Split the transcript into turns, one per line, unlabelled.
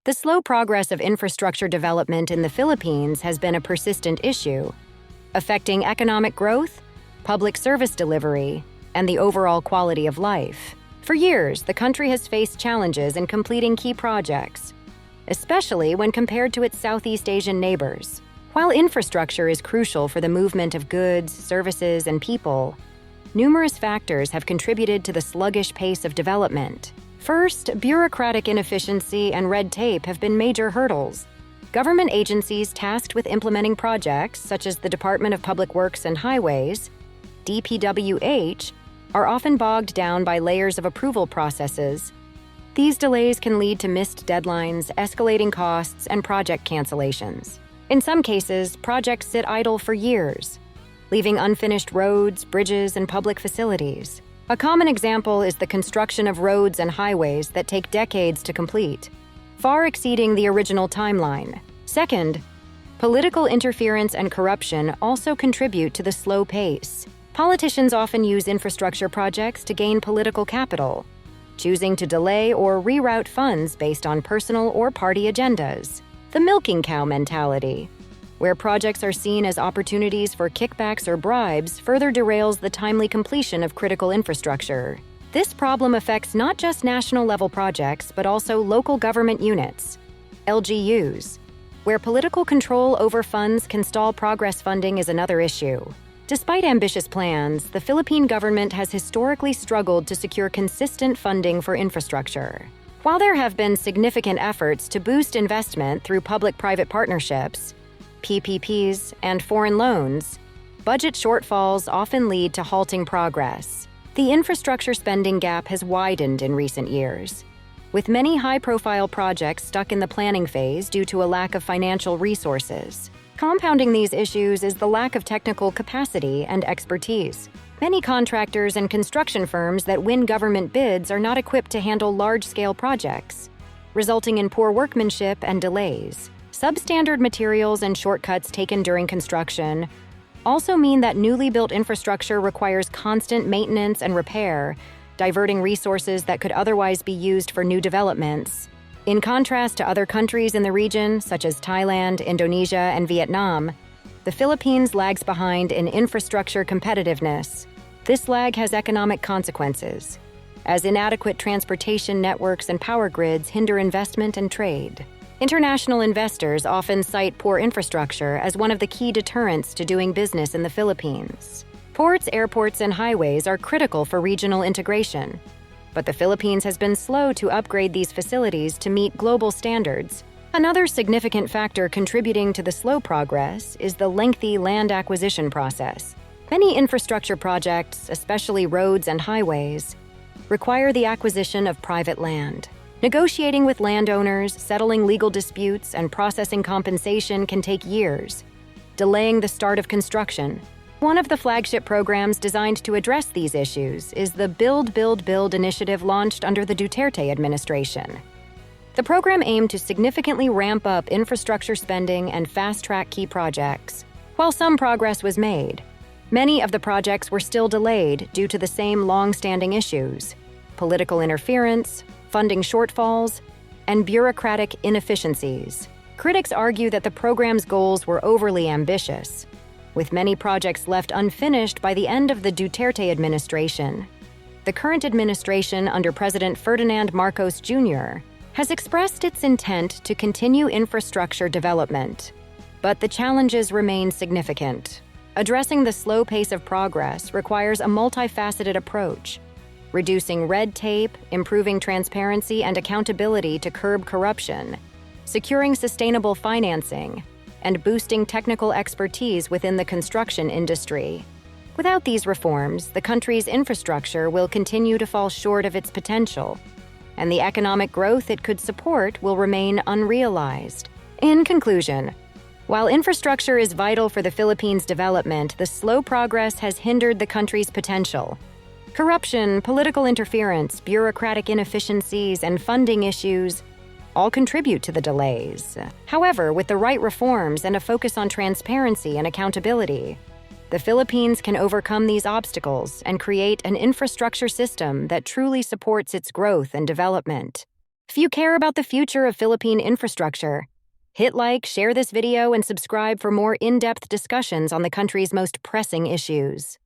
The slow progress of infrastructure development in the Philippines has been a persistent issue, affecting economic growth, public service delivery, and the overall quality of life. For years, the country has faced challenges in completing key projects, especially when compared to its Southeast Asian neighbors. While infrastructure is crucial for the movement of goods, services, and people, numerous factors have contributed to the sluggish pace of development. First, bureaucratic inefficiency and red tape have been major hurdles. Government agencies tasked with implementing projects, such as the Department of Public Works and Highways, DPWH, are often bogged down by layers of approval processes. These delays can lead to missed deadlines, escalating costs, and project cancellations. In some cases, projects sit idle for years, leaving unfinished roads, bridges, and public facilities. A common example is the construction of roads and highways that take decades to complete, far exceeding the original timeline. Second, political interference and corruption also contribute to the slow pace. Politicians often use infrastructure projects to gain political capital, choosing to delay or reroute funds based on personal or party agendas. The milking cow mentality, where projects are seen as opportunities for kickbacks or bribes, further derails the timely completion of critical infrastructure. This problem affects not just national-level projects, but also local government units, LGUs, where political control over funds can stall progress. Funding is another issue. Despite ambitious plans, the Philippine government has historically struggled to secure consistent funding for infrastructure. While there have been significant efforts to boost investment through public-private partnerships, PPPs, and foreign loans, budget shortfalls often lead to halting progress. The infrastructure spending gap has widened in recent years, with many high-profile projects stuck in the planning phase due to a lack of financial resources. Compounding these issues is the lack of technical capacity and expertise. Many contractors and construction firms that win government bids are not equipped to handle large-scale projects, resulting in poor workmanship and delays. Substandard materials and shortcuts taken during construction also mean that newly built infrastructure requires constant maintenance and repair, diverting resources that could otherwise be used for new developments. In contrast to other countries in the region, such as Thailand, Indonesia, and Vietnam, the Philippines lags behind in infrastructure competitiveness. This lag has economic consequences, as inadequate transportation networks and power grids hinder investment and trade. International investors often cite poor infrastructure as one of the key deterrents to doing business in the Philippines. Ports, airports, and highways are critical for regional integration, but the Philippines has been slow to upgrade these facilities to meet global standards. Another significant factor contributing to the slow progress is the lengthy land acquisition process. Many infrastructure projects, especially roads and highways, require the acquisition of private land. Negotiating with landowners, settling legal disputes, and processing compensation can take years, delaying the start of construction. One of the flagship programs designed to address these issues is the Build, Build, Build initiative launched under the Duterte administration. The program aimed to significantly ramp up infrastructure spending and fast-track key projects. While some progress was made, many of the projects were still delayed due to the same long-standing issues: political interference, funding shortfalls, and bureaucratic inefficiencies. Critics argue that the program's goals were overly ambitious, with many projects left unfinished by the end of the Duterte administration. The current administration under President Ferdinand Marcos Jr. has expressed its intent to continue infrastructure development, but the challenges remain significant. Addressing the slow pace of progress requires a multifaceted approach, reducing red tape, improving transparency and accountability to curb corruption, securing sustainable financing, and boosting technical expertise within the construction industry. Without these reforms, the country's infrastructure will continue to fall short of its potential, and the economic growth it could support will remain unrealized. In conclusion, while infrastructure is vital for the Philippines' development, the slow progress has hindered the country's potential. Corruption, political interference, bureaucratic inefficiencies, and funding issues all contribute to the delays. However, with the right reforms and a focus on transparency and accountability, the Philippines can overcome these obstacles and create an infrastructure system that truly supports its growth and development. If you care about the future of Philippine infrastructure, hit like, share this video, and subscribe for more in-depth discussions on the country's most pressing issues.